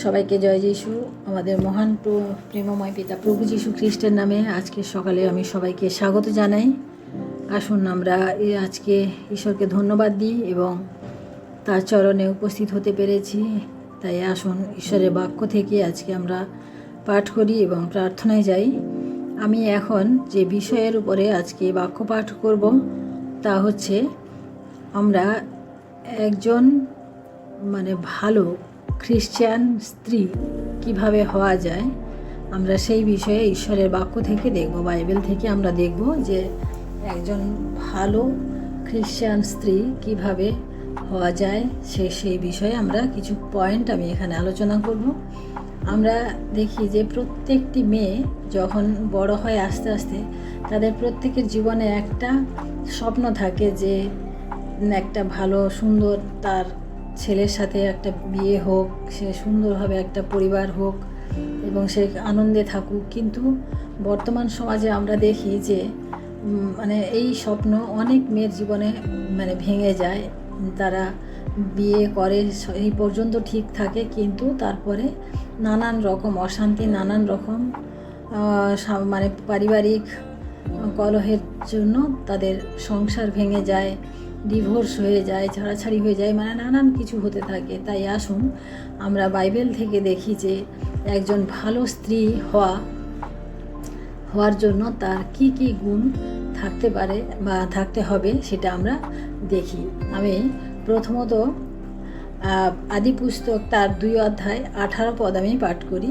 সবাইকে জয় যিশু। আমাদের মহান প্রেমময় পিতা প্রভু যিশু খ্রিস্টের নামে আজকে সকালে আমি সবাইকে স্বাগত জানাই। আসুন আমরা আজকে ঈশ্বরকে ধন্যবাদ দিই এবং তার চরণে উপস্থিত হতে পেরেছি। তাই আসুন ঈশ্বরের বাক্য থেকে আজকে আমরা পাঠ করি এবং প্রার্থনায় যাই। আমি এখন যে বিষয়ের উপরে আজকে বাক্য পাঠ করব তা হচ্ছে আমরা একজন ভালো খ্রিস্টান স্ত্রী কিভাবে হওয়া যায়। আমরা সেই বিষয়ে ঈশ্বরের বাক্য থেকে দেখব, বাইবেল থেকে আমরা দেখব যে একজন ভালো খ্রিস্টান স্ত্রী কিভাবে হওয়া যায়। সেই বিষয়ে আমরা কিছু পয়েন্ট আমি এখানে আলোচনা করব। আমরা দেখি যে প্রত্যেকটি মেয়ে যখন বড় হয় আস্তে আস্তে তাদের প্রত্যেকের জীবনে একটা স্বপ্ন থাকে যে একটা ভালো সুন্দর তার ছেলের সাথে একটা বিয়ে হোক, সে সুন্দরভাবে একটা পরিবার হোক এবং সে আনন্দে থাকুক। কিন্তু বর্তমান সমাজে আমরা দেখি যে এই স্বপ্ন অনেক মেয়ের জীবনে ভেঙে যায়। তারা বিয়ে করে এই পর্যন্ত ঠিক থাকে, কিন্তু তারপরে নানান রকম অশান্তি, নানান রকম পারিবারিক কলহের জন্য তাদের সংসার ভেঙে যায়, ডিভোর্স হয়ে যায়, ছাড়াছাড়ি হয়ে যায়, নানান কিছু হতে থাকে। তাই আসুন আমরা বাইবেল থেকে দেখি যে একজন ভালো স্ত্রী হওয়ার জন্য তার কি কি গুণ থাকতে পারে বা থাকতে হবে সেটা আমরা দেখি। আমি প্রথমত আদি পুস্তক তার 2 অধ্যায় 18 পদ আমি পাঠ করি।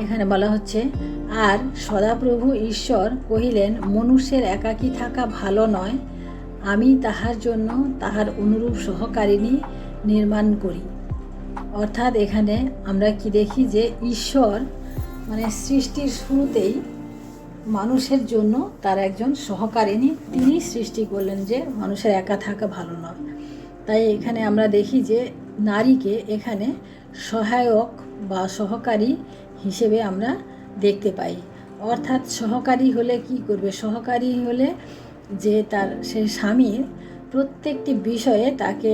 এখানে বলা হচ্ছে, আর সদাপ্রভু ঈশ্বর কহিলেন, মনুষ্যের একাকী থাকা ভালো নয়, আমি তাহার জন্য তাহার অনুরূপ সহকারিণী নির্মাণ করি। অর্থাৎ এখানে আমরা কি দেখি যে ঈশ্বর সৃষ্টির শুরুতেই মানুষের জন্য তার একজন সহকারিণী তিনি সৃষ্টি করলেন, যে মানুষের একা থাকা ভালো নয়। তাই এখানে আমরা দেখি যে নারীকে এখানে সহায়ক বা সহকারী হিসেবে আমরা দেখতে পাই। অর্থাৎ সহকারী হলে কি করবে? সহকারী হলে যে সে স্বামীর প্রত্যেকটি বিষয়ে তাকে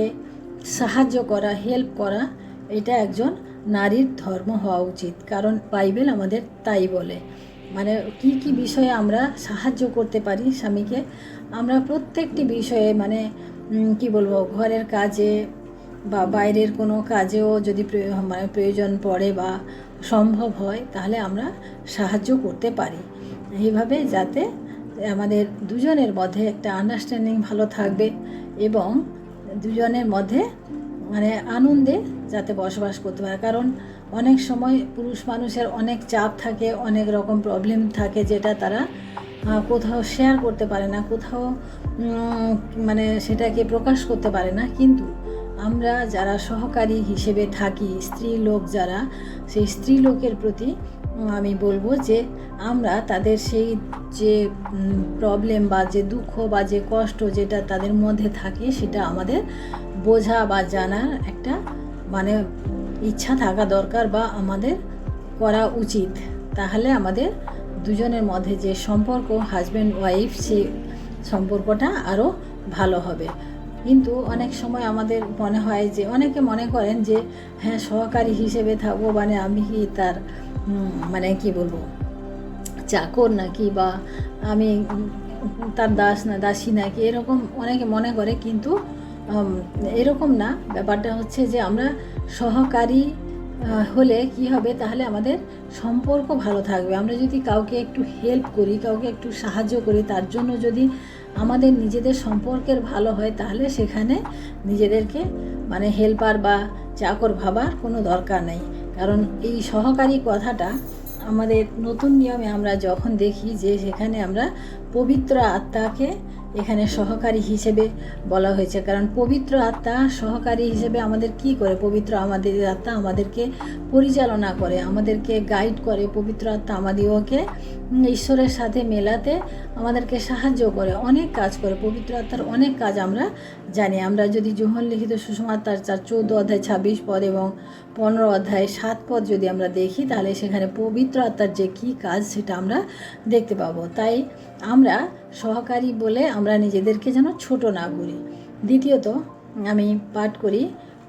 সাহায্য করা, হেল্প করা, এটা একজন নারীর ধর্ম হওয়া উচিত। কারণ বাইবেল আমাদের তাই বলে। কি কি বিষয়ে আমরা সাহায্য করতে পারি স্বামীকে? আমরা প্রত্যেকটি বিষয়ে কি বলবো, ঘরের কাজে বা বাইরের কোনো কাজেও যদি প্রয়োজন পড়ে বা সম্ভব হয় তাহলে আমরা সাহায্য করতে পারি। এইভাবে যাতে আমাদের দুজনের মধ্যে একটা আন্ডারস্ট্যান্ডিং ভালো থাকবে এবং দুজনের মধ্যে আনন্দে যাতে বসবাস করতে পারে। কারণ অনেক সময় পুরুষ মানুষের অনেক চাপ থাকে, অনেক রকম প্রবলেম থাকে, যেটা তারা কোথাও শেয়ার করতে পারে না, কোথাও সেটাকে প্রকাশ করতে পারে না। কিন্তু আমরা যারা সহকারী হিসেবে থাকি, স্ত্রী লোক যারা, সেই স্ত্রী লোকের প্রতি আমি বলবো যে আমরা তাদের সেই যে প্রবলেম বা যে দুঃখ বা যে কষ্ট যেটা তাদের মধ্যে থাকে সেটা আমাদের বোঝা বা জানার একটা ইচ্ছা থাকা দরকার বা আমাদের করা উচিত। তাহলে আমাদের দুজনের মধ্যে যে সম্পর্ক হাজব্যান্ড ওয়াইফ, সেই সম্পর্কটা আরও ভালো হবে। কিন্তু অনেক সময় আমাদের মনে হয় যে অনেকে মনে করেন যে হ্যাঁ, সহকারী হিসেবে থাকবো আমি কি তার কি বলবো, চাকর নাকি, বা আমি তার দাস না দাসী নাকি, এরকম অনেকে মনে করে। কিন্তু এরকম না। ব্যাপারটা হচ্ছে যে আমরা সহকারী হলে কি হবে, তাহলে আমাদের সম্পর্ক ভালো থাকবে। আমরা যদি কাউকে একটু হেল্প করি, কাউকে একটু সাহায্য করি, তার জন্য যদি আমাদের নিজেদের সম্পর্কের ভালো হয়, তাহলে সেখানে নিজেদেরকে হেল্পার বা চাকর ভাবার কোনো দরকার নেই। কারণ এই সহকারী কথাটা আমাদের নতুন নিয়মে আমরা যখন দেখি যে সেখানে আমরা পবিত্র আত্মাকে এখানে সহকারী হিসেবে বলা হয়েছে। কারণ পবিত্র আত্মা সহকারী হিসেবে আমাদের কি করে? পবিত্র আমাদের আত্মা আমাদেরকে পরিচালনা করে, আমাদেরকে গাইড করে। পবিত্র আত্মা আমাদেরকে ঈশ্বরের সাথে মেলাতে আমাদেরকে সাহায্য করে, অনেক কাজ করে। পবিত্র আত্মার অনেক কাজ আমরা জানি। আমরা যদি যোহন লিখিত সুসমাচার 14 অধ্যায় 26 পদ এবং 15 অধ্যায় 7 পদ যদি আমরা দেখি, তাহলে সেখানে পবিত্র আত্মার যে কী কাজ সেটা আমরা দেখতে পাবো। তাই আমরা সহকারী বলে আমরা নিজেদেরকে যেন ছোট না করি। দ্বিতীয়ত আমি পাঠ করি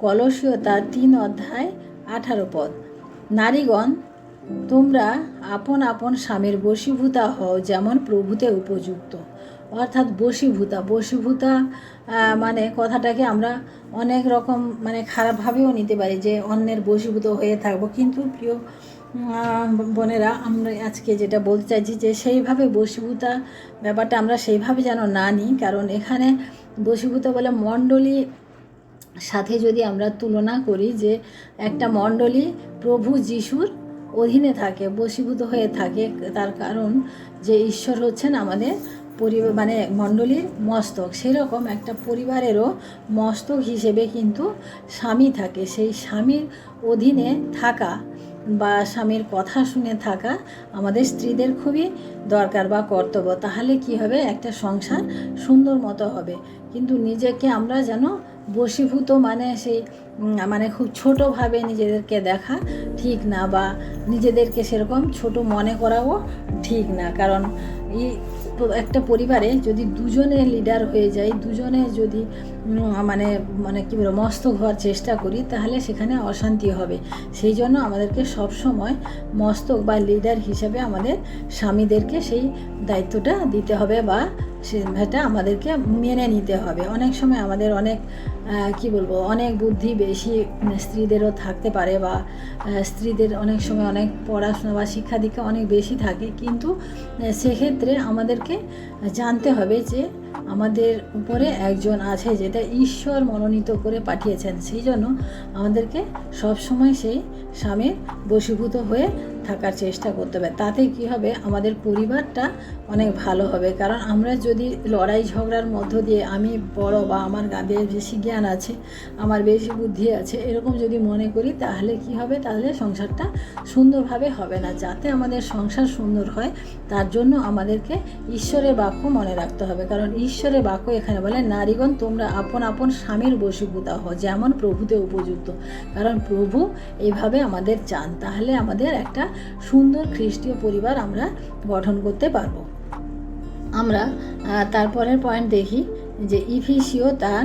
কলসীয় তার 3 অধ্যায় 18 পদ। নারীগণ তোমরা আপন আপন স্বামীর বশীভূতা হও, যেমন প্রভুতে উপযুক্ত। অর্থাৎ বশীভূতা মানে কথাটাকে আমরা অনেক রকম মানে খারাপভাবেও নিতে পারি, যে অন্যের বশীভূত হয়ে থাকবো। কিন্তু প্রিয় বোনেরা, আমরা আজকে যেটা বলতে চাইছি যে সেইভাবে বশীভূতা ব্যাপারটা আমরা সেইভাবে যেন না নিই। কারণ এখানে বশীভূত বলে মণ্ডলী সাথে যদি আমরা তুলনা করি, যে একটা মণ্ডলী প্রভু যিশুর অধীনে থাকে, বশীভূত হয়ে থাকে। তার কারণ যে ঈশ্বর হচ্ছেন আমাদের পরিবার মানে মণ্ডলীর মস্তক। সেরকম একটা পরিবারেরও মস্তক হিসেবে কিন্তু স্বামী থাকে। সেই স্বামীর অধীনে থাকা বা স্বামীর কথা শুনে থাকা আমাদের স্ত্রীদের খুবই দরকার বা কর্তব্য। তাহলে কি হবে, একটা সংসার সুন্দর মতো হবে। কিন্তু নিজেকে আমরা যেন বশীভূত মানে সেই মানে খুব ছোটোভাবে নিজেদেরকে দেখা ঠিক না, বা নিজেদেরকে সেরকম ছোট মনে করাও ঠিক না। কারণ এই একটা পরিবারে যদি দুজনে লিডার হয়ে যায়, দুজনে যদি মানে মানে কী বলবো মস্তক হওয়ার চেষ্টা করি, তাহলে সেখানে অশান্তি হবে। সেই জন্য আমাদেরকে সবসময় মস্তক বা লিডার হিসেবে আমাদের স্বামীদেরকে সেই দায়িত্বটা দিতে হবে, বা সেটা আমাদেরকে মেনে নিতে হবে। অনেক সময় আমাদের অনেক অনেক বুদ্ধি বেশি স্ত্রীদেরও থাকতে পারে, বা স্ত্রীদের অনেক সময় অনেক পড়াশোনা বা শিক্ষা দীক্ষা অনেক বেশি থাকে। কিন্তু সেক্ষেত্রে আমাদেরকে জানতে হবে যে আমাদের উপরে একজন আছে, যেটা ঈশ্বর মনোনীত করে পাঠিয়েছেন। সেই জন্য আমাদেরকে সবসময় সেই স্বামীর বশীভূত হয়ে থাকার চেষ্টা করতে হবে। তাতে কি হবে, আমাদের পরিবারটা অনেক ভালো হবে। কারণ আমরা যদি লড়াই ঝগড়ার মধ্য দিয়ে আমি বড় বা আমার বেশি জ্ঞান আছে, আমার বেশি বুদ্ধি আছে, এরকম যদি মনে করি, তাহলে কি হবে, তাহলে সংসারটা সুন্দরভাবে হবে না। যাতে আমাদের সংসার সুন্দর হয়, তার জন্য আমাদেরকে ঈশ্বরের বাক্য মনে রাখতে হবে। কারণ ঈশ্বরের বাক্য এখানে বলে, নারীগণ তোমরা আপন আপন স্বামীর বশীভূতা হও, যেমন প্রভুতে উপযুক্ত। কারণ প্রভু এইভাবে আমাদের চান। তাহলে আমাদের একটা সুন্দর খ্রিস্টীয় পরিবার আমরা গঠন করতে পারবো। আমরা তারপরের পয়েন্ট দেখি, যে ইফিসীয় তার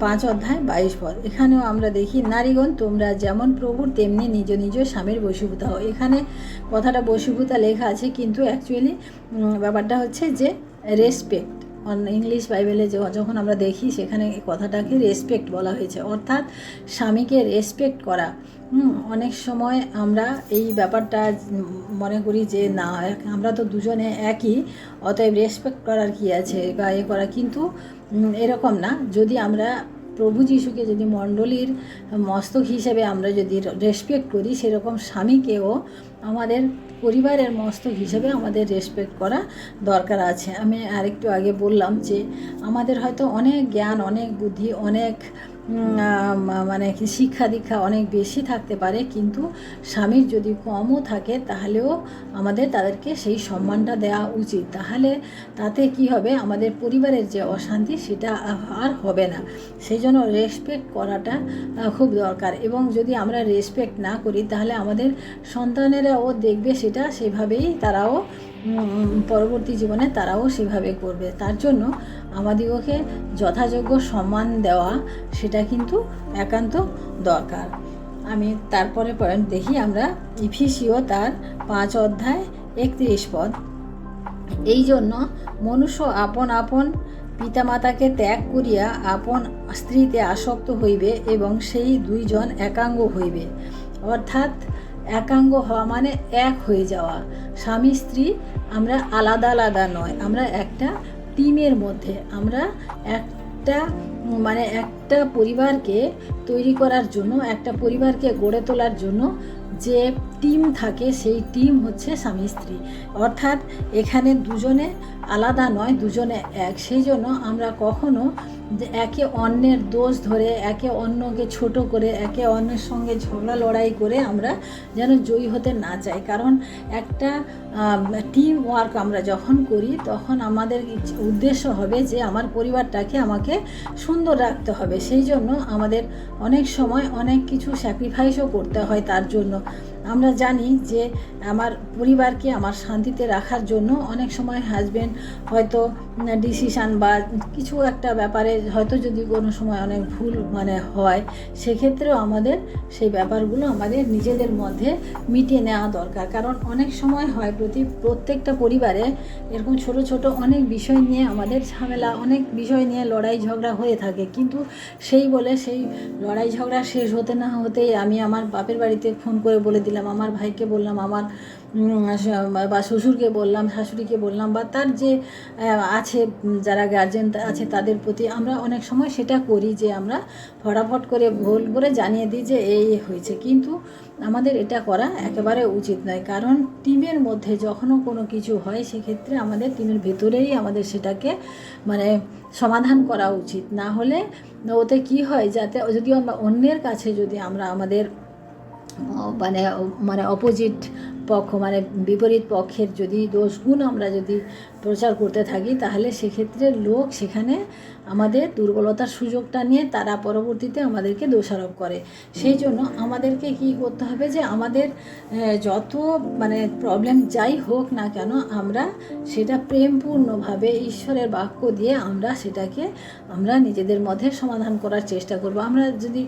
5 অধ্যায় 22 পদ। এখানেও আমরা দেখি, নারীগণ তোমরা যেমন প্রভুর তেমনি নিজ নিজ স্বামীর বশীভূতা হও। এখানে কথাটা বশীভূতা লেখা আছে, কিন্তু অ্যাকচুয়ালি ব্যাপারটা হচ্ছে যে রেসপেক্ট। ইংলিশ বাইবেলে যখন আমরা দেখি, সেখানে কথাটাকে রেসপেক্ট বলা হয়েছে, অর্থাৎ স্বামীকে রেসপেক্ট করা। অনেক সময় আমরা এই ব্যাপারটা মনে করি যে না, আমরা তো দুজনে একই, অতএব রেসপেক্ট করার কি আছে বা এ করা। কিন্তু এরকম না। যদি আমরা প্রভু যিশুকে যদি মণ্ডলীর মস্তক হিসেবে আমরা যদি রেসপেক্ট করি, সেরকম স্বামীকেও আমাদের পরিবারের মস্তক হিসেবে আমাদের রেসপেক্ট করা দরকার আছে। আমি আরেকটু আগে বললাম যে আমাদের হয়তো অনেক জ্ঞান, অনেক বুদ্ধি, অনেক মানে শিক্ষা দীক্ষা অনেক বেশি থাকতে পারে, কিন্তু স্বামীর যদি কমও থাকে, তাহলেও আমাদের তাদেরকে সেই সম্মানটা দেওয়া উচিত। তাহলে তাতে কি হবে, আমাদের পরিবারের যে অশান্তি সেটা আর হবে না। সেই জন্য রেসপেক্ট করাটা খুব দরকার। এবং যদি আমরা রেসপেক্ট না করি, তাহলে আমাদের সন্তানেরাও দেখবে সেটা সেভাবেই, তারাও পরবর্তী জীবনে তারাও সেভাবে করবে। তার জন্য আমাদিগকে যথাযোগ্য সম্মান দেওয়া সেটা কিন্তু একান্ত দরকার। আমি তারপরে পয়েন্ট দেখি, আমরা ইফিসীয় তার 5 অধ্যায় 31 পদ। এই জন্য মনুষ্য আপন আপন পিতামাতাকে ত্যাগ করিয়া আপন স্ত্রীতে আসক্ত হইবে, এবং সেই দুইজন একাঙ্গ হইবে। অর্থাৎ একাঙ্গ হওয়া মানে এক হয়ে যাওয়া। স্বামী স্ত্রী আমরা আলাদা আলাদা নয়, আমরা একটা টিমের মধ্যে। আমরা একটা পরিবারকে তৈরি করার জন্য, একটা পরিবারকে গড়ে তোলার জন্য যে টিম থাকে, সেই টিম হচ্ছে স্বামী স্ত্রী। অর্থাৎ এখানে দুজনে আলাদা নয়, দুজনে এক। সেই জন্য আমরা কখনো একে অন্যের দোষ ধরে, একে অন্যকে ছোট করে, একে অন্যের সঙ্গে ঝগড়া লড়াই করে আমরা যেন জয়ী হতে না চাই। কারণ একটা টিম ওয়ার্ক আমরা যখন করি, তখন আমাদের উদ্দেশ্য হবে যে আমার পরিবারটাকে আমাকে সুন্দর রাখতে হবে। সেই জন্য আমাদের অনেক সময় অনেক কিছু স্যাক্রিফাইসও করতে হয় তার জন্য। আমরা জানি যে আমার পরিবারকে আমার শান্তিতে রাখার জন্য অনেক সময় হাজব্যান্ড হয়তো ডিসিশান বা কিছু একটা ব্যাপারে হয়তো যদি কোনো সময় অনেক ভুল হয়, সেক্ষেত্রেও আমাদের সেই ব্যাপারগুলো আমাদের নিজেদের মধ্যে মিটিয়ে নেওয়া দরকার। কারণ অনেক সময় হয় প্রত্যেকটা পরিবারে এরকম ছোট ছোট অনেক বিষয় নিয়ে আমাদের ঝামেলা, অনেক বিষয় নিয়ে লড়াই ঝগড়া হয়ে থাকে, কিন্তু সেই লড়াই ঝগড়া শেষ হতে না হতেই আমি আমার বাপের বাড়িতে ফোন করে বলে দিলাম, আমার ভাইকে বললাম, আমার বা শ্বশুরকে বললাম, শাশুড়িকে বললাম, বা তার যে আছে যারা গার্জেন আছে তাদের প্রতি আমরা অনেক সময় সেটা করি যে আমরা ফটাফট করে ভুল করে জানিয়ে দিই যে এই হয়েছে। কিন্তু আমাদের এটা করা একেবারে উচিত নয়, কারণ টিমের মধ্যে যখনও কোনো কিছু হয় সেক্ষেত্রে আমাদের টিমের ভেতরেই আমাদের সেটাকে সমাধান করা উচিত। না হলে ওতে কি হয়, যাতে যদি আমরা অন্যের কাছে যদি আমরা আমাদের অপোজিট পক্ষ বিপরীত পক্ষের যদি দোষ গুণ আমরা যদি প্রচার করতে থাকি, তাহলে সেক্ষেত্রে লোক সেখানে আমাদের দুর্বলতার সুযোগটা নিয়ে তারা পরবর্তীতে আমাদেরকে দোষারোপ করে। সেই জন্য আমাদেরকে কি করতে হবে যে আমাদের যত প্রবলেম যাই হোক না কেন, আমরা সেটা প্রেমপূর্ণভাবে ঈশ্বরের বাক্য দিয়ে আমরা সেটাকে নিজেদের মধ্যে সমাধান করার চেষ্টা করব। আমরা যদি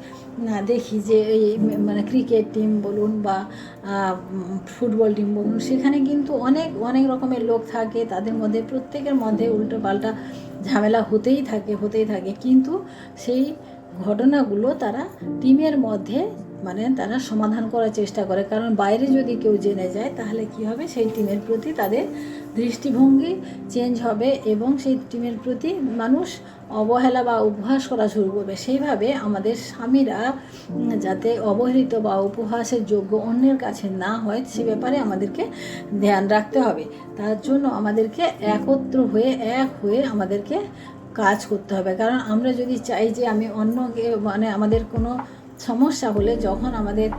দেখি যে এই ক্রিকেট টিম বলুন বা ফুটবল টিম বলুন, সেখানে কিন্তু অনেক রকমের লোক থাকে, তাদের মধ্যে প্রত্যেকের মধ্যে উল্টো পাল্টা ঝামেলা হতেই থাকে, কিন্তু সেই ঘটনাগুলো তারা টিমের মধ্যে তারা সমাধান করার চেষ্টা করে। কারণ বাইরে যদি কেউ জেনে যায় তাহলে কি হবে, সেই টিমের প্রতি তাদের দৃষ্টিভঙ্গি চেঞ্জ হবে এবং সেই টিমের প্রতি মানুষ অবহেলা বা উপহাস করা শুরু করবে। সেইভাবে আমাদের স্বামীরা যাতে অবহেলিত বা উপহাসের যোগ্য অন্যের কাছে না হয়, সে ব্যাপারে আমাদেরকে ধ্যান রাখতে হবে। তার জন্য আমাদেরকে একত্র হয়ে এক হয়ে আমাদেরকে কাজ করতে হবে। কারণ আমরা যদি চাই যে আমি অন্যকে আমাদের কোনো সমস্যা হলে, যখন আমাদের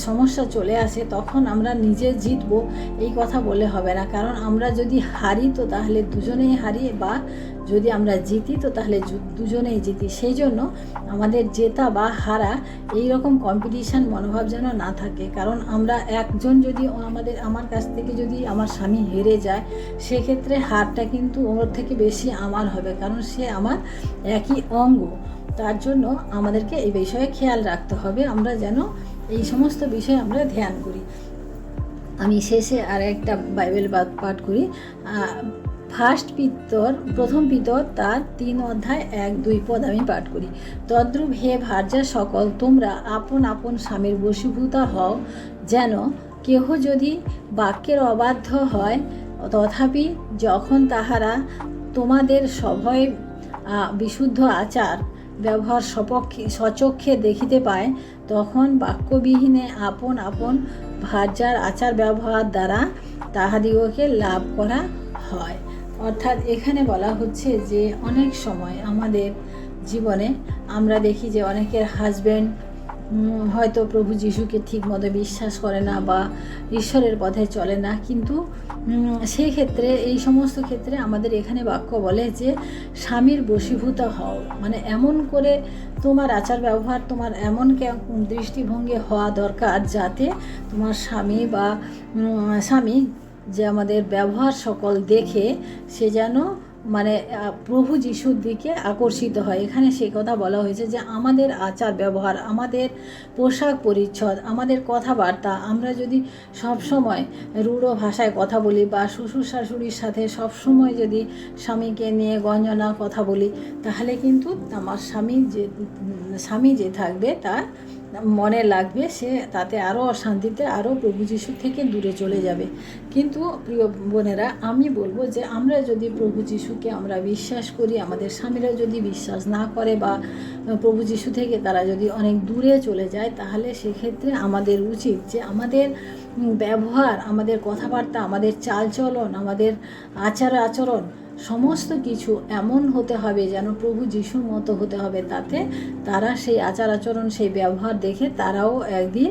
সমস্যা চলে আসে তখন আমরা নিজে জিতবো এই কথা বলে হবে না। কারণ আমরা যদি হারি তো তাহলে দুজনেই হারি, বা যদি আমরা জিতি তো তাহলে দুজনেই জিতি। সেই জন্য আমাদের জেতা বা হারা এই রকম কম্পিটিশান মনোভাব যেন না থাকে। কারণ আমরা একজন যদি আমার কাছ থেকে যদি আমার স্বামী হেরে যায়, সেক্ষেত্রে হারটা কিন্তু ওর থেকে বেশি আমার হবে, কারণ সে আমার একই অঙ্গ। তার জন্য আমাদেরকে এই বিষয়ে খেয়াল রাখতে হবে, আমরা যেন এই সমস্ত বিষয়ে আমরা ধ্যান করি। আমি শেষে আর একটা বাইবেল পাঠ করি, প্রথম পিতর তার 3 অধ্যায় 1-2 পদ আমি পাঠ করি। তদ্রূপ হে ভার্যা সকল, তোমরা আপন আপন স্বামীর বশীভূতা হও, যেন কেহ যদি বাক্যের অবাধ্য হয়, তথাপি যখন তাহারা তোমাদের সভয় বিশুদ্ধ আচার ব্যবহার স্বচক্ষে দেখিতে পায়, তখন বাক্যবিহীনে আপন আপন ভার্যার আচার ব্যবহার দ্বারা তাহাদিগকে লাভ করা হয়। অর্থাৎ এখানে বলা হচ্ছে যে অনেক সময় আমাদের জীবনে আমরা দেখি যে অনেকের হাজব্যান্ড হয়তো প্রভু যিশুকে ঠিক মতো বিশ্বাস করে না বা ঈশ্বরের পথে চলে না, কিন্তু সেই ক্ষেত্রে এই সমস্ত ক্ষেত্রে আমাদের এখানে বাক্য বলে যে স্বামীর বশীভূত হও, এমন করে তোমার আচার ব্যবহার, তোমার এমন দৃষ্টিভঙ্গি হওয়া দরকার যাতে তোমার স্বামী যে আমাদের ব্যবহার সকল দেখে সে যেন প্রভু যিশুর দিকে আকর্ষিত হয়। এখানে সেই কথা বলা হয়েছে যে আমাদের আচার ব্যবহার, আমাদের পোশাক পরিচ্ছদ, আমাদের কথাবার্তা, আমরা যদি সবসময় রূঢ় ভাষায় কথা বলি বা শ্বশুর শাশুড়ির সাথে সবসময় যদি স্বামীকে নিয়ে গঞ্জনা কথা বলি, তাহলে কিন্তু আমার স্বামী যে থাকবে তার মনে লাগবে, সে তাতে আরও অশান্তিতে, আরও প্রভু যিশু থেকে দূরে চলে যাবে। কিন্তু প্রিয় বোনেরা, আমি বলবো যে আমরা যদি প্রভু যিশুকে আমরা বিশ্বাস করি, আমাদের স্বামীরা যদি বিশ্বাস না করে বা প্রভু যিশু থেকে তারা যদি অনেক দূরে চলে যায়, তাহলে সেক্ষেত্রে আমাদের উচিত যে আমাদের ব্যবহার, আমাদের কথাবার্তা, আমাদের চালচলন, আমাদের আচরণ সমস্ত কিছু এমন হতে হবে যেন প্রভু যিশুর মতো হতে হবে, তাতে তারা সেই আচরণ, সেই ব্যবহার দেখে তারাও একদিন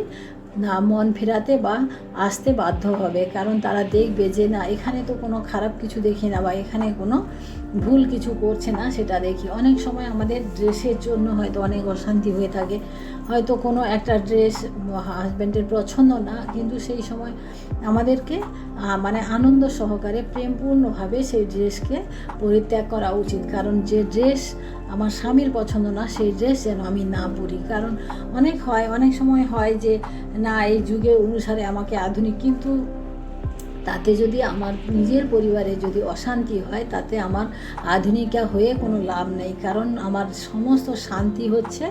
মন ফেরাতে বা আসতে বাধ্য হবে। কারণ তারা দেখবে যে না, এখানে তো কোনো খারাপ কিছু দেখি না বা এখানে কোনো ভুল কিছু করছে না, সেটা দেখি। অনেক সময় আমাদের ড্রেসের জন্য হয়তো অনেক অশান্তি হয়ে থাকে, হয়তো কোনো একটা ড্রেস হাজব্যান্ডের পছন্দ না, কিন্তু সেই সময় আমাদেরকে মানে আনন্দ সহকারে প্রেমপূর্ণভাবে সেই ড্রেসকে পরিত্যাগ করা উচিত। কারণ যে ড্রেস আমার স্বামীর পছন্দ না সেই ড্রেস যেন আমি না পরি। কারণ অনেক সময় হয় যে না, এই যুগের অনুসারে আমাকে আধুনিক, কিন্তু তাতে যদি আমার নিজের পরিবারে যদি অশান্তি হয়, তাতে আমার আধুনিকা হয়ে কোনো লাভ নেই। কারণ আমার সমস্ত শান্তি হচ্ছে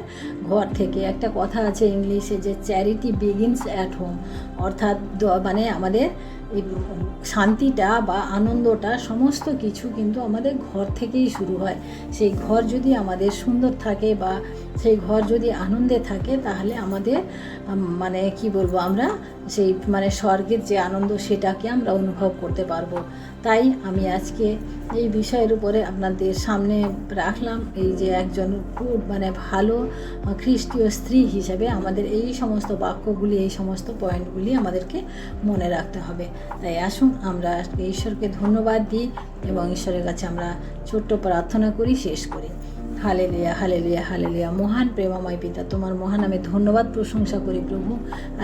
ঘর থেকে। একটা কথা আছে ইংলিশে যে চ্যারিটি বিগিনস অ্যাট হোম, অর্থাৎ মানে আমাদের এই শান্তিটা বা আনন্দটা সমস্ত কিছু কিন্তু আমাদের ঘর থেকেই শুরু হয়। সেই ঘর যদি আমাদের সুন্দর থাকে বা সেই ঘর যদি আনন্দে থাকে, তাহলে আমাদের মানে কি বলবো, আমরা সেই মানে স্বর্গের যে আনন্দ সেটাকে আমরা অনুভব করতে পারবো। তাই আমি আজকে এই বিষয়ের উপরে আপনাদের সামনে রাখলাম, এই যে একজন খুব মানে ভালো খ্রিস্টীয় স্ত্রী হিসেবে আমাদের এই সমস্ত বাক্যগুলি, এই সমস্ত পয়েন্টগুলি আমাদেরকে মনে রাখতে হবে। তাই আসুন আমরা ঈশ্বরকে ধন্যবাদ দিই এবং ঈশ্বরের কাছে আমরা ছোট্ট প্রার্থনা করি, শেষ করি। Hallelujah, hallelujah, hallelujah. মহান প্রেমময় পিতা, তোমার মহান আমি ধন্যবাদ প্রশংসা করি প্রভু।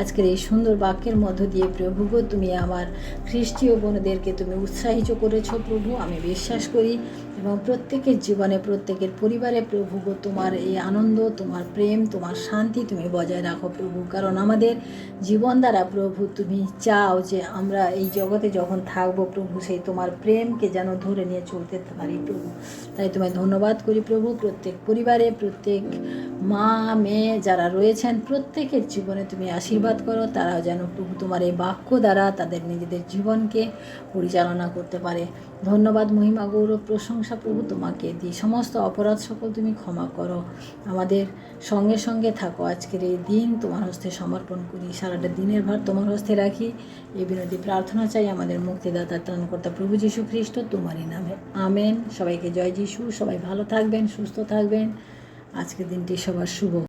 আজকের এই সুন্দর বাক্যের মধ্য দিয়ে প্রভু গো, তুমি আমার খ্রিস্টীয় বোনদেরকে তুমি উৎসাহিত করেছো প্রভু, আমি বিশ্বাস করি। এবং প্রত্যেকের জীবনে, প্রত্যেকের পরিবারে প্রভু গো, তোমার এই আনন্দ, তোমার প্রেম, তোমার শান্তি তুমি বজায় রাখো প্রভু। কারণ আমাদের জীবন দ্বারা প্রভু তুমি চাও যে আমরা এই জগতে যখন থাকবো প্রভু, সেই তোমার প্রেমকে যেন ধরে নিয়ে চলতে পারি প্রভু। তাই তোমায় ধন্যবাদ করি প্রভু। প্রত্যেক পরিবারে, প্রত্যেক মা মেয়ে যারা রয়েছেন, প্রত্যেকের জীবনে তুমি আশীর্বাদ করো। তারাও যেন প্রভু তোমার এই বাক্য দ্বারা তাদের নিজেদের জীবনকে পরিচালনা করতে পারে। ধন্যবাদ, মহিমা, গৌরব, প্রশংসা প্রভু তোমাকে দিই। সমস্ত অপরাধ সকল তুমি ক্ষমা করো। আমাদের সঙ্গে সঙ্গে থাকো। আজকের এই দিন তোমার হস্তে সমর্পণ করি। সারাটা দিনের ভার তোমার হস্তে রাখি। এই বিনতি প্রার্থনা চাই আমাদের মুক্তিদাতা ত্রাণকর্তা প্রভু যীশু খ্রিস্ট তোমারই নামে, আমেন। সবাইকে জয় যীশু। সবাই ভালো থাকবেন, সুস্থ থাকবেন। আজকের দিনটি সবার শুভ।